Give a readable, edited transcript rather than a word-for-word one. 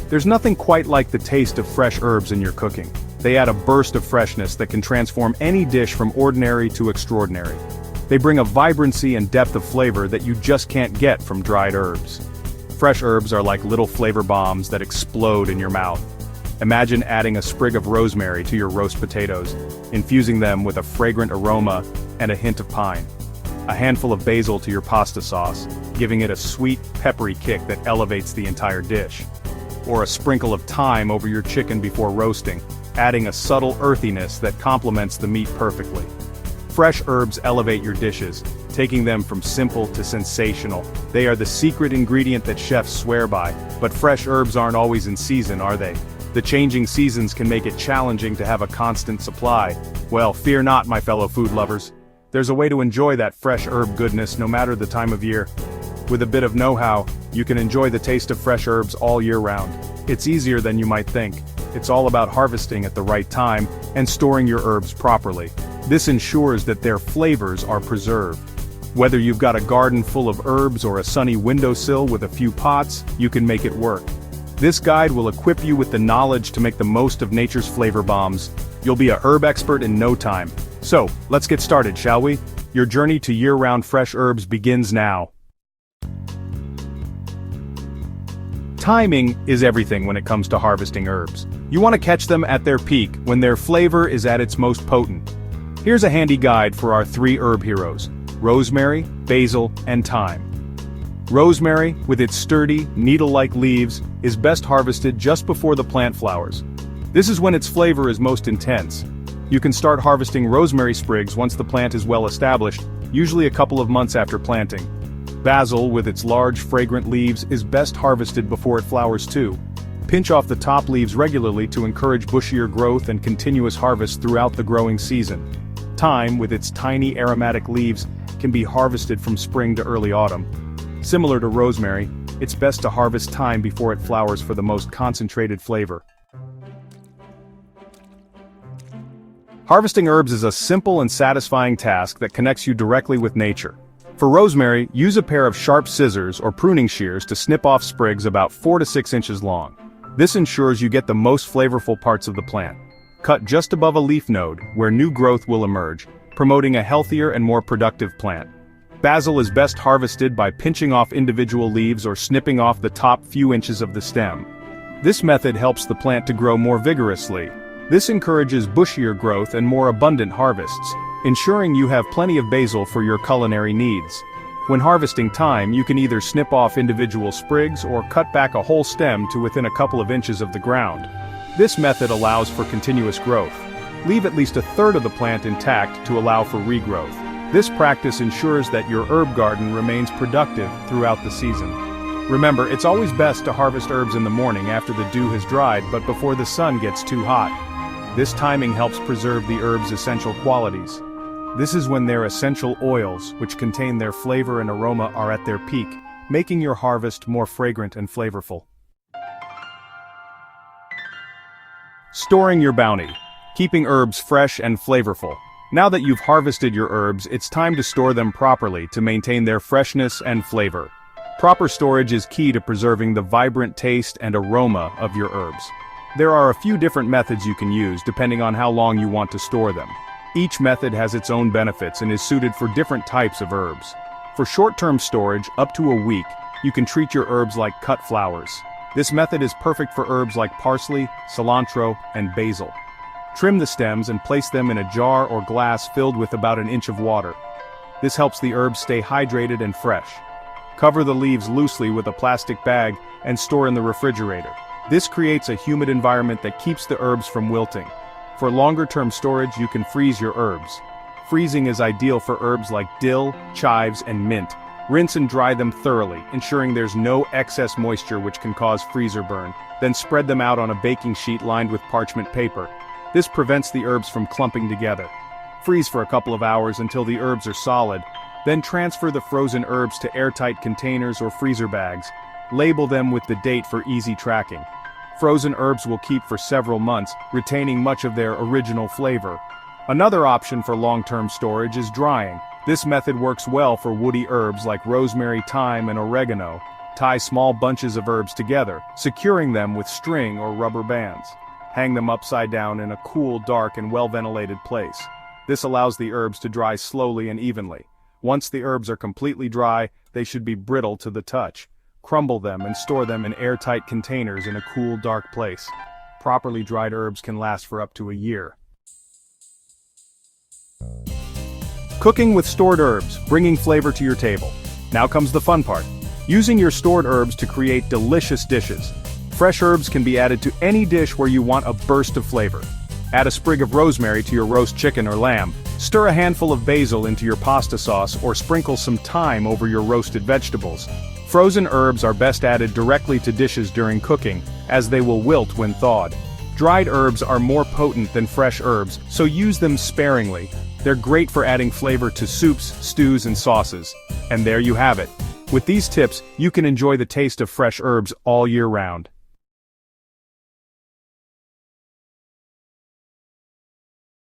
There's nothing quite like the taste of fresh herbs in your cooking. They add a burst of freshness that can transform any dish from ordinary to extraordinary. They bring a vibrancy and depth of flavor that you just can't get from dried herbs. Fresh herbs are like little flavor bombs that explode in your mouth. Imagine adding a sprig of rosemary to your roast potatoes, infusing them with a fragrant aroma and a hint of pine. A handful of basil to your pasta sauce, giving it a sweet, peppery kick that elevates the entire dish. Or a sprinkle of thyme over your chicken before roasting, adding a subtle earthiness that complements the meat perfectly. Fresh herbs elevate your dishes, taking them from simple to sensational. They are the secret ingredient that chefs swear by, but fresh herbs aren't always in season, are they? The changing seasons can make it challenging to have a constant supply. Well, fear not, my fellow food lovers. There's a way to enjoy that fresh herb goodness no matter the time of year. With a bit of know-how, you can enjoy the taste of fresh herbs all year round. It's easier than you might think. It's all about harvesting at the right time and storing your herbs properly. This ensures that their flavors are preserved. Whether you've got a garden full of herbs or a sunny windowsill with a few pots, you can make it work. This guide will equip you with the knowledge to make the most of nature's flavor bombs. You'll be a herb expert in no time. So, let's get started, shall we? Your journey to year-round fresh herbs begins now. Timing is everything when it comes to harvesting herbs. You want to catch them at their peak, when their flavor is at its most potent. Here's a handy guide for our 3 herb heroes: rosemary, basil, and thyme. Rosemary, with its sturdy, needle-like leaves, is best harvested just before the plant flowers. This is when its flavor is most intense. You can start harvesting rosemary sprigs once the plant is well established, usually a couple of months after planting. Basil, with its large, fragrant leaves, is best harvested before it flowers too. Pinch off the top leaves regularly to encourage bushier growth and continuous harvest throughout the growing season. Thyme, with its tiny aromatic leaves, can be harvested from spring to early autumn. Similar to rosemary, it's best to harvest thyme before it flowers for the most concentrated flavor. Harvesting herbs is a simple and satisfying task that connects you directly with nature. For rosemary, use a pair of sharp scissors or pruning shears to snip off sprigs about 4 to 6 inches long. This ensures you get the most flavorful parts of the plant. Cut just above a leaf node, where new growth will emerge, promoting a healthier and more productive plant. Basil is best harvested by pinching off individual leaves or snipping off the top few inches of the stem. This method helps the plant to grow more vigorously. This encourages bushier growth and more abundant harvests, ensuring you have plenty of basil for your culinary needs. When harvesting thyme, you can either snip off individual sprigs or cut back a whole stem to within a couple of inches of the ground. This method allows for continuous growth. Leave at least a third of the plant intact to allow for regrowth. This practice ensures that your herb garden remains productive throughout the season. Remember, it's always best to harvest herbs in the morning after the dew has dried but before the sun gets too hot. This timing helps preserve the herb's essential qualities. This is when their essential oils, which contain their flavor and aroma, are at their peak, making your harvest more fragrant and flavorful. Storing your bounty. Keeping herbs fresh and flavorful. Now that you've harvested your herbs, it's time to store them properly to maintain their freshness and flavor. Proper storage is key to preserving the vibrant taste and aroma of your herbs. There are a few different methods you can use depending on how long you want to store them. Each method has its own benefits and is suited for different types of herbs. For short-term storage, up to a week, you can treat your herbs like cut flowers. This method is perfect for herbs like parsley, cilantro, and basil. Trim the stems and place them in a jar or glass filled with about an inch of water. This helps the herbs stay hydrated and fresh. Cover the leaves loosely with a plastic bag and store in the refrigerator. This creates a humid environment that keeps the herbs from wilting. For longer-term storage, you can freeze your herbs. Freezing is ideal for herbs like dill, chives, and mint. Rinse and dry them thoroughly, ensuring there's no excess moisture which can cause freezer burn. Then spread them out on a baking sheet lined with parchment paper. This prevents the herbs from clumping together. Freeze for a couple of hours until the herbs are solid, then transfer the frozen herbs to airtight containers or freezer bags. Label them with the date for easy tracking. Frozen herbs will keep for several months, retaining much of their original flavor. Another option for long-term storage is drying. This method works well for woody herbs like rosemary, thyme, and oregano. Tie small bunches of herbs together, securing them with string or rubber bands. Hang them upside down in a cool, dark, and well-ventilated place. This allows the herbs to dry slowly and evenly. Once the herbs are completely dry, they should be brittle to the touch. Crumble them and store them in airtight containers in a cool, dark place. Properly dried herbs can last for up to a year. Cooking with stored herbs, bringing flavor to your table. Now comes the fun part. Using your stored herbs to create delicious dishes. Fresh herbs can be added to any dish where you want a burst of flavor. Add a sprig of rosemary to your roast chicken or lamb. Stir a handful of basil into your pasta sauce or sprinkle some thyme over your roasted vegetables. Frozen herbs are best added directly to dishes during cooking, as they will wilt when thawed. Dried herbs are more potent than fresh herbs, so use them sparingly. They're great for adding flavor to soups, stews, and sauces. And there you have it. With these tips, you can enjoy the taste of fresh herbs all year round.